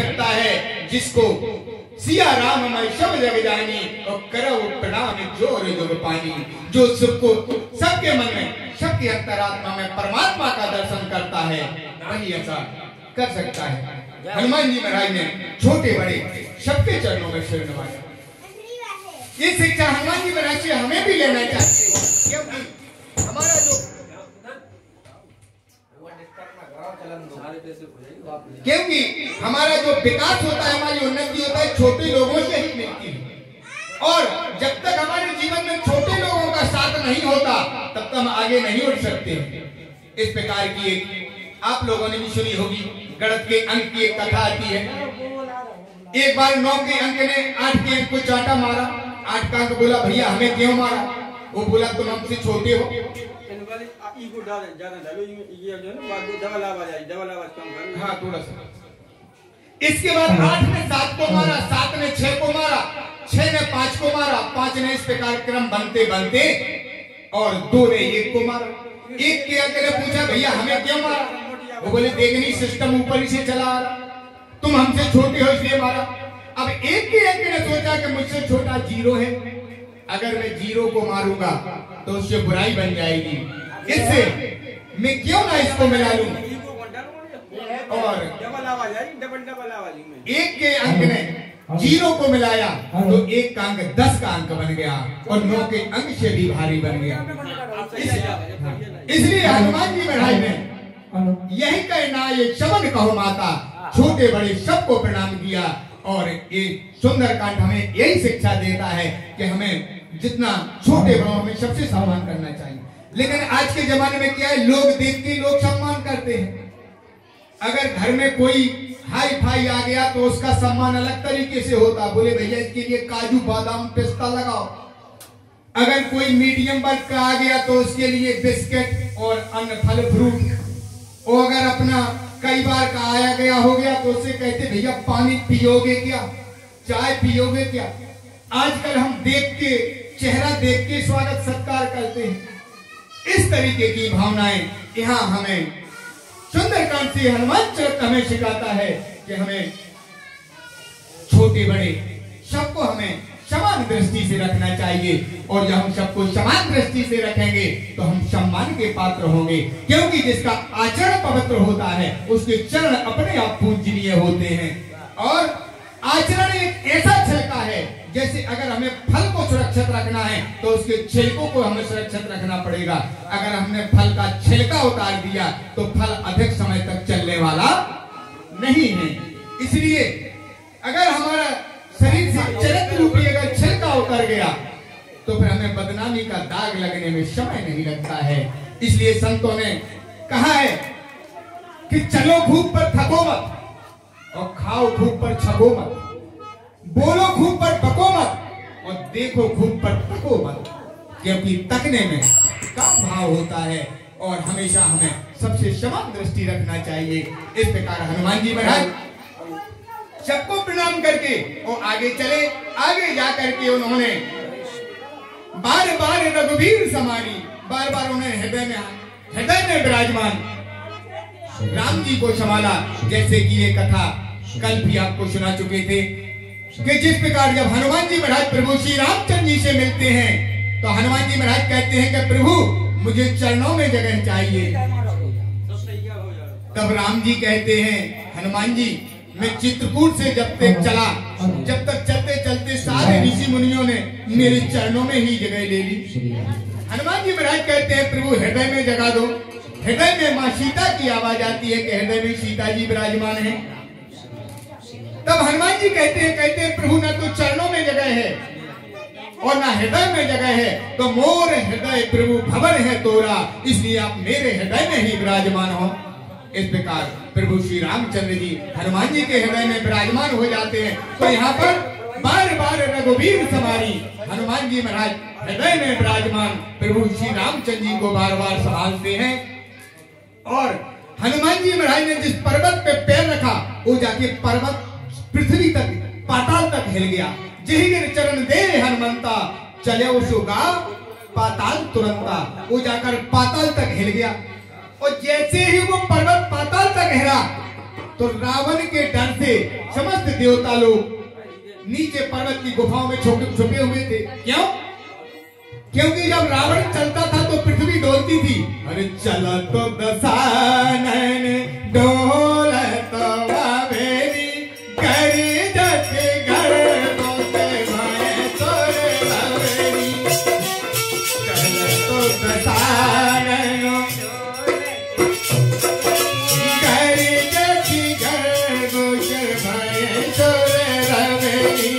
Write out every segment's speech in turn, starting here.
सकता है जिसको सिया राम मैं सब जग जानी और करो प्रणाम जोर जोग पानी। जो सबके मन में, सबकी अंतरात्मा में परमात्मा का दर्शन करता है वही ऐसा कर सकता है। हनुमान जी महाराज ने छोटे बड़े सबके चरणों में सिर नवाया। ये शिक्षा हनुमान जी महाराज से हमें भी लेना चाहिए, क्योंकि हमारा जो विकास होता है, हमारी उन्नति होता है छोटे लोगों से ही मिलती है। और जब तक हमारे जीवन में छोटे लोगों का साथ नहीं होता तब तक हम आगे नहीं उठ सकते। इस प्रकार की एक आप लोगों ने भी सुनी होगी, गणित के अंक की एक कथा आती है। एक बार 9 के अंक ने 8 के अंक को चांटा मारा। 8 का अंक बोला भैया हमें क्यों मारा? वो बोला तुम हमसे छोटे हो। हाँ थोड़ा सा। इसके बाद 8 ने 7 को मारा, 7 ने 6 को मारा, 6 ने 5 को मारा, 5 ने इस प्रकार क्रम बनते बनते और 2 ने 1 को मारा। 1 के अंक ने पूछा भैया हमें क्यों मारा? वो बोले देखनी सिस्टम ऊपर ही से चला आ रहा, तुम हमसे छोटे हो इसलिए मारा। अब 1 के अंक ने सोचा कि मुझसे छोटा 0 है, अगर मैं 0 को मारूंगा तो उससे बुराई बन जाएगी, इससे मैं क्यों ना इसको मिला लूं। और 1 के अंक ने 0 को मिलाया तो 1 का अंक 10 का अंक बन गया और 9 के अंक से भी भारी बन गया। इसलिए हनुमान जी महाराज ने यही कहना ये शब्द कहो माता, छोटे बड़े सबको प्रणाम किया। और ये सुंदरकांड हमें यही शिक्षा देता है कि हमें जितना छोटे बड़ों में सबसे सम्मान करना चाहिए। लेकिन आज के जमाने में क्या है, लोग देख के लोग सम्मान करते हैं। अगर घर में कोई हाई फाई आ गया तो उसका सम्मान अलग तरीके से होता, बोले भैया इसके लिए काजू बादाम पिस्ता लगाओ। अगर कोई मीडियम वर्ग का आ गया तो उसके लिए बिस्किट और अन्य फल फ्रूट। और अगर अपना कई बार का आया गया हो गया तो उससे कहते भैया पानी पियोगे क्या, चाय पियोगे क्या। आजकल हम देख के, चेहरा देख के स्वागत सत्कार करते हैं। इस तरीके की भावनाएं यहाँ हमें सुंदरकांड से हनुमान चरित्र हमें सिखाता है कि हमें छोटे बड़े सबको हमें समान दृष्टि से रखना चाहिए। और जब हम सबको समान दृष्टि से रखेंगे तो हम सम्मान के पात्र होंगे, क्योंकि जिसका आचरण पवित्र होता है उसके चरण अपने आप पूजनीय होते हैं। और आचरण एक ऐसा छिलका है, जैसे अगर हमें फल को सुरक्षित रखना है तो उसके छिलकों को हमें सुरक्षित रखना पड़ेगा। अगर हमने फल का छिलका उतार दिया तो फल अधिक समय तक चलने वाला नहीं है। इसलिए अगर हमारा शरीर से चरित्र रूपी अगर छिलका उतर गया तो फिर हमें बदनामी का दाग लगने में समय नहीं लगता है। इसलिए संतों ने कहा है कि चलो खूब पर थको मत और खाओ खूब पर छको मत, बोलो खूब पर बको मत और देखो खूब पर तको मत, क्योंकि तकने में कम भाव होता है। और हमेशा हमें सबसे समान दृष्टि रखना चाहिए। इस प्रकार हनुमान जी महाराज सबको प्रणाम करके और आगे चले। आगे जाकर के उन्होंने बार बार रघुवीर समानी, बार बार उन्हें हृदय में विराजमान राम जी को संभाला। जैसे कि ये कथा कल भी आपको सुना चुके थे कि जिस प्रकार जब हनुमान जी महाराज प्रभु श्री रामचंद्र जी से मिलते हैं तो हनुमान जी महाराज कहते हैं कि प्रभु मुझे चरणों में जगह चाहिए। तब राम जी कहते हैं हनुमान जी मैं चित्रकूट से जब तक चलते चलते सारे ऋषि मुनियों ने मेरे चरणों में ही जगह ले ली। हनुमान जी महाराज कहते हैं प्रभु हृदय में जगह दो। हृदय में माँ सीता की आवाज आती है कि हृदय में सीता जी विराजमान है। तब हनुमान जी कहते हैं प्रभु न तो चरणों में जगह है और ना हृदय में जगह है, तो मोर हृदय प्रभु भवन है तोरा, इसलिए आप मेरे हृदय में ही विराजमान हो। इस प्रकार प्रभु श्री रामचंद्र जी हनुमान जी के हृदय में विराजमान हो जाते हैं। तो यहाँ पर बार बार रघुवीर समारी हनुमान जी महाराज हृदय में विराजमान प्रभु श्री रामचंद्र जी को बार बार संभालते हैं। और हनुमान जी महाराज ने जिस पर्वत पे पैर रखा वो जाके पर्वत पृथ्वी तक पाताल तक हिल गया। जिहिर चरण दे हनुमंता चले उसुगा पाताल तुरंता, वो जाकर पाताल तक हिल गया। और जैसे ही वो पर्वत पाताल तक हिला तो रावण के डर से समस्त देवता लोग नीचे पर्वत की गुफाओं में छुपे हुए थे। क्यों? क्योंकि जब रावण चलता था तो पृथ्वी डोलती थी। अरे चला तो दशानन डोलत बाबेरी करी जति घर दोते भाए तोरे बाबेरी। चला तो दशानन करी जति घर दोते भाए तोरे बाबेरी।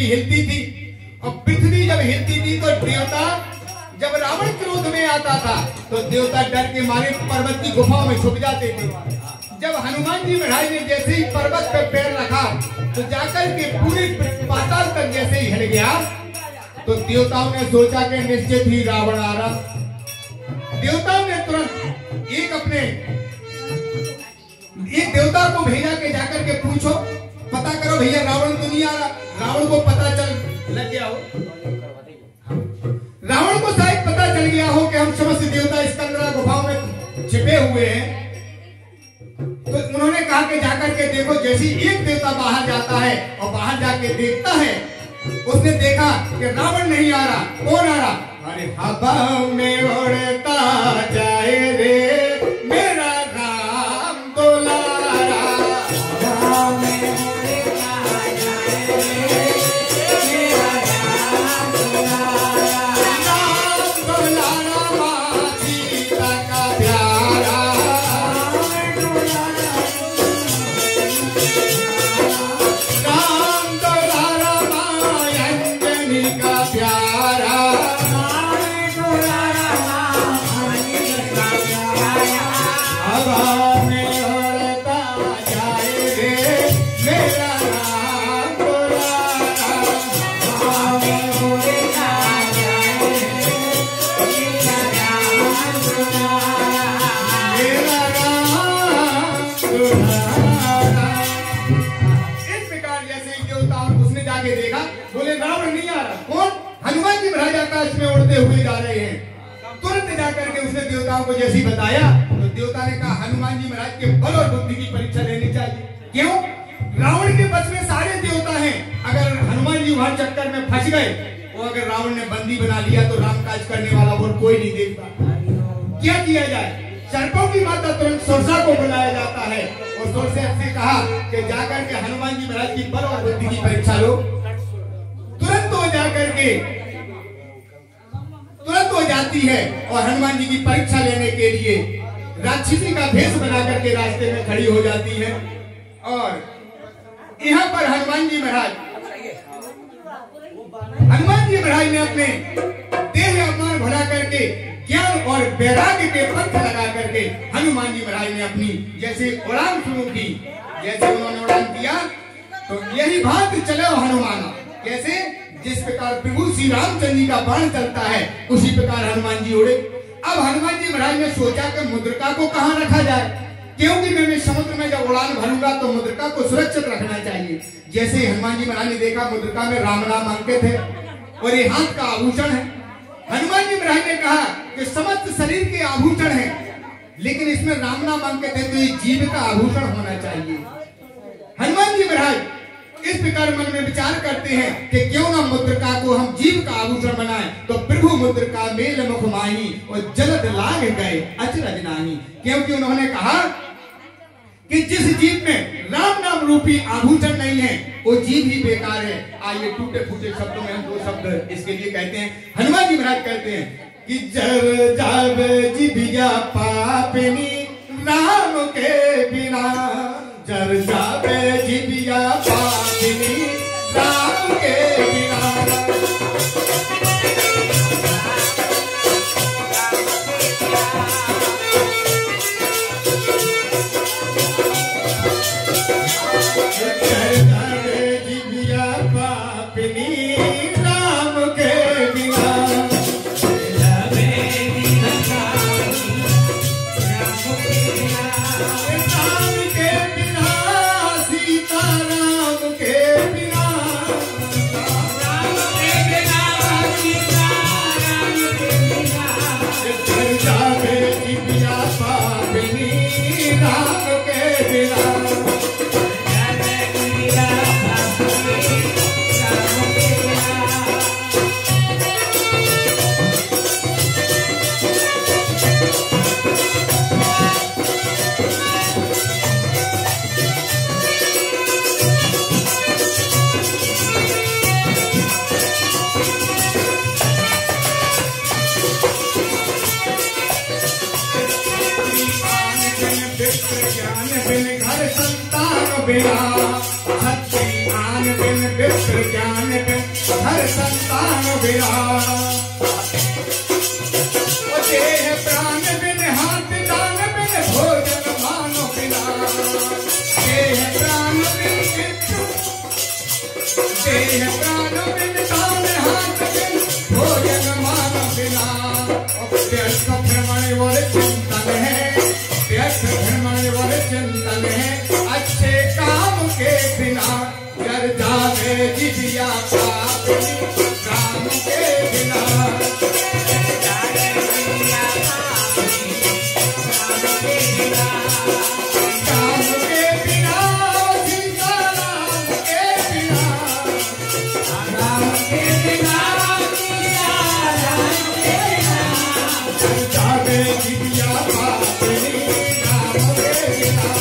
हिलती थी और पृथ्वी जब हिलती थी तो देवता, जब रावण क्रोध में आता था तो देवता डर के मारे पर्वत की गुफाओं में छुप जाते थे। जब हनुमान जी महाराज ने जैसे ही पर्वत पर पैर रखा तो जाकर के पूरे पाताल तक जैसे ही हिल गया तो देवताओं ने सोचा कि निश्चित ही रावण आ रहा। देवताओं ने तुरंत एक देवता को भेजा के जाकर के पूछो, पता करो भैया रावण तो नहीं आ रहा। रावण को पता चल लग गया हो, रावण को शायद पता चल गया हो कि हम समस्त देवता स्कंदरा गुफाओं में छिपे हुए हैं। तो उन्होंने कहा कि जाकर के देखो। जैसे एक देवता बाहर जाता है और बाहर जाके देखता है, उसने देखा कि रावण नहीं आ रहा। कौन आ रहा? अरे हवा में उड़ता जाए रे मेरा राम दुलारा। हवा में उड़ता जाए रे मेरा राम दुलारा। राम दुलारा माँ सीता का प्यारा। राम दुलारा माँ अंजनी का प्यारा। हवा में उड़ता जाए रे मेरा राम दुलारा। हवा में उड़ता जाए मेरा राम दुलारा। मेरा राम दुलारा। इस प्रकार जैसे ही देवता उसने जाके देखा, बोले रावण नहीं आ रहा। कौन? हनुमान जी महाराज आकाश में उड़ते हुए जा रहे हैं। तुरंत जाकर के उसने देवताओं को जैसे ही बताया तो देवता ने कहा हनुमान जी महाराज के बल और बुद्धि की परीक्षा लेनी चाहिए। क्यों? रावण के बस में सारे देवता हैं। अगर हनुमान जी वहां चक्कर में फंस गए, वो अगर रावण ने बंदी बना लिया तो रामकाज करने वाला और कोई नहीं देखता। क्या किया जाए? सर्पों की माता तुरंत सुरसा को बुलाया जाता है और सुरसा से कहा कि जाकर के हनुमान जी महाराज की बल और बुद्धि की परीक्षा लो। तुरंत हो जाकर के तुरंत हो जाती है और हनुमान जी की परीक्षा लेने के लिए राक्षसी का भेष बना करके रास्ते में खड़ी हो जाती है। और यहाँ पर हनुमान जी महाराज ने अपने देह अभिमान भरा करके ज्ञान और वैराग्य के पंथ लगा करके हनुमान जी महाराज ने अपनी जैसे उड़ान शुरू की। जैसे उन्होंने उड़ान किया तो यही भांति चलो हनुमान। कैसे? जिस प्रकार प्रभु श्री रामचंद्र जी का बाण चलता है उसी प्रकार हनुमान जी उड़े। अब हनुमान जी महाराज ने सोचा कि मुद्रिका को कहाँ रखा जाए, क्योंकि मैं समुद्र में जब उड़ान भरूंगा तो मुद्रिका को सुरक्षित रखना चाहिए। जैसे हनुमान जी महाराज ने देखा मुद्रिका में राम नाम अंकित है और ये हाथ का आभूषण है। हनुमान जी महाराज ने कहा कि समस्त शरीर के आभूषण है, लेकिन इसमें राम नाम अंकित है तो ये जीव का आभूषण होना चाहिए। हनुमान जी महाराज इस प्रकार मन में विचार करते हैं कि क्यों ना मुद्रिका को हम जीव का आभूषण बनाएं। तो प्रभु मुद्रिका मेल मुख माही और जलद लाग गए अचरज नाही। क्योंकि उन्होंने कहा कि जिस जीव में राम नाम रूपी आभूषण नहीं है वो जीव ही बेकार है। आइए टूटे फूटे शब्दों में हम दो शब्द इसके लिए कहते हैं। हनुमान जी महाराज कहते हैं कि जब जब जीविया पापिनी राम के बिना जर जावे जिबिया पापिनी राम के बिना। बिना सच्ची आन बिन विप्र ज्ञान बिन हर संतान बिना। देह प्राण बिन हाथ दान बिन भोजन मानो बिना। देह प्राण बिन देह प्राण बिन दान हाथ बिन भोजन मानो बिना। व्यर्थ भ्रमण और चिंतन है, व्यर्थ भ्रमण और चिंतन है, अच्छे काम के बिना। जर जावे जिबिया पापिनी राम के बिना। राम के बिना सीता राम के बिना। राम के बिना जर जावे जिबिया पापिनी राम के बिना।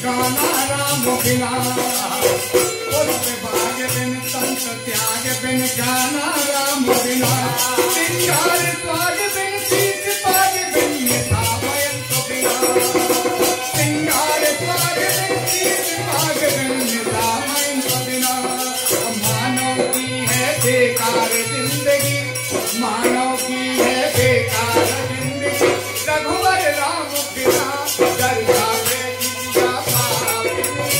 गाना राम बिना उसके भाग्य बिन संत त्याग बिन गाना राम बिना। सिंगार स्वाग बिन सीत पाग बिन निभा भयन तो बिना। सिंगार स्वाग बिन सीत पाग बिन निभा भयन तो बिना। मानव की है बेकार जिंदगी, मानव की है बेकार जिंदगी, रघुवर राम बिना। जर जावे जिबिया पापिनी राम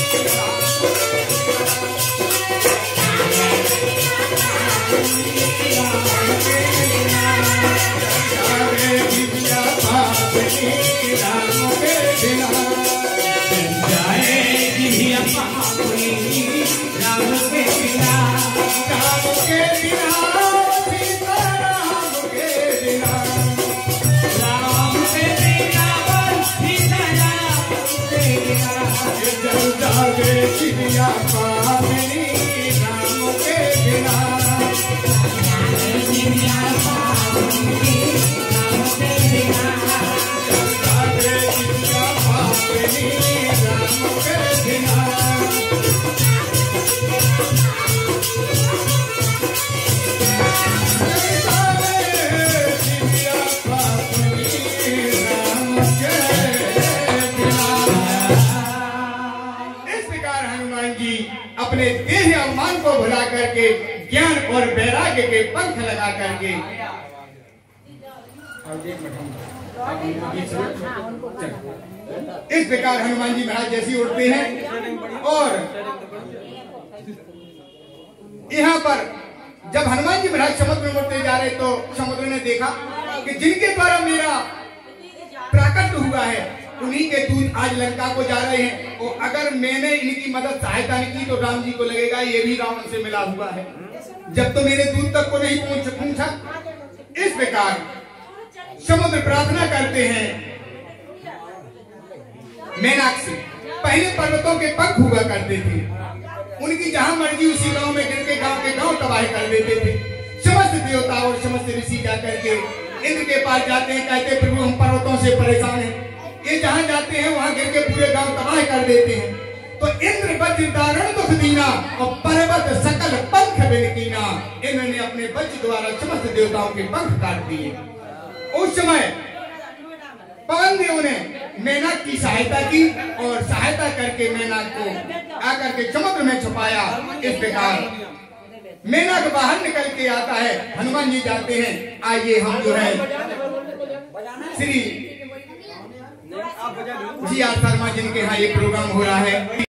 जावे जिबिया पापिनी राम के बिना। जाए जिबिया पापिनी राम के बिना। राम के बिना सीता राम के बिना। राम के बिना सीता राम के बिना। जर जावे जिबिया पापिनी राम के बिना। जिबिया पापिनी राम के बिना। जर जावे जिबिया पापिनी राम के बिना। अपने देह अभिमान को भुला करके ज्ञान और वैराग्य के पंख लगा करके इस प्रकार हनुमान जी महाराज जैसे उठते हैं। और यहाँ पर जब हनुमान जी महाराज समुद्र में उठते जा रहे तो समुद्र ने देखा कि जिनके द्वारा मेरा प्राकट हुआ है उन्हीं के दूत आज लंका को जा रहे हैं। और अगर मैंने इनकी मदद सहायता नहीं की तो राम जी को लगेगा ये भी रावण से मिला हुआ है, जब तो मेरे दूत तक को नहीं पहुंचा। इस प्रकार समुद्र प्रार्थना करते हैं मीनाक्षी। पहले पर्वतों के पंख हुआ करते थे, उनकी जहां मर्जी उसी गांव में गिर के गांव तबाह कर देते थे। समस्त देवता और समस्त ऋषि जाकर के इंद्र के पास जाते हैं, कहते प्रभु हम पर्वतों से परेशान हैं, ये जहां जाते हैं वहां गिर के पूरे गांव तबाह कर देते हैं। तो इंद्र वज्र दारुण दुख दीना और पर्वत सकल पंख बिनकीना, इन्होंने अपने वज्र द्वारा समस्त देवताओं के पंख काट दिए। उस समय पवन देव ने मेनक की सहायता की और सहायता करके मेनक को आकर के समुद्र में छुपाया। इस प्रकार मेनक बाहर निकल के आता है, हनुमान जी जाते हैं। आइए हम जो है श्री जी आर शर्मा जिनके यहाँ ये प्रोग्राम हो रहा है।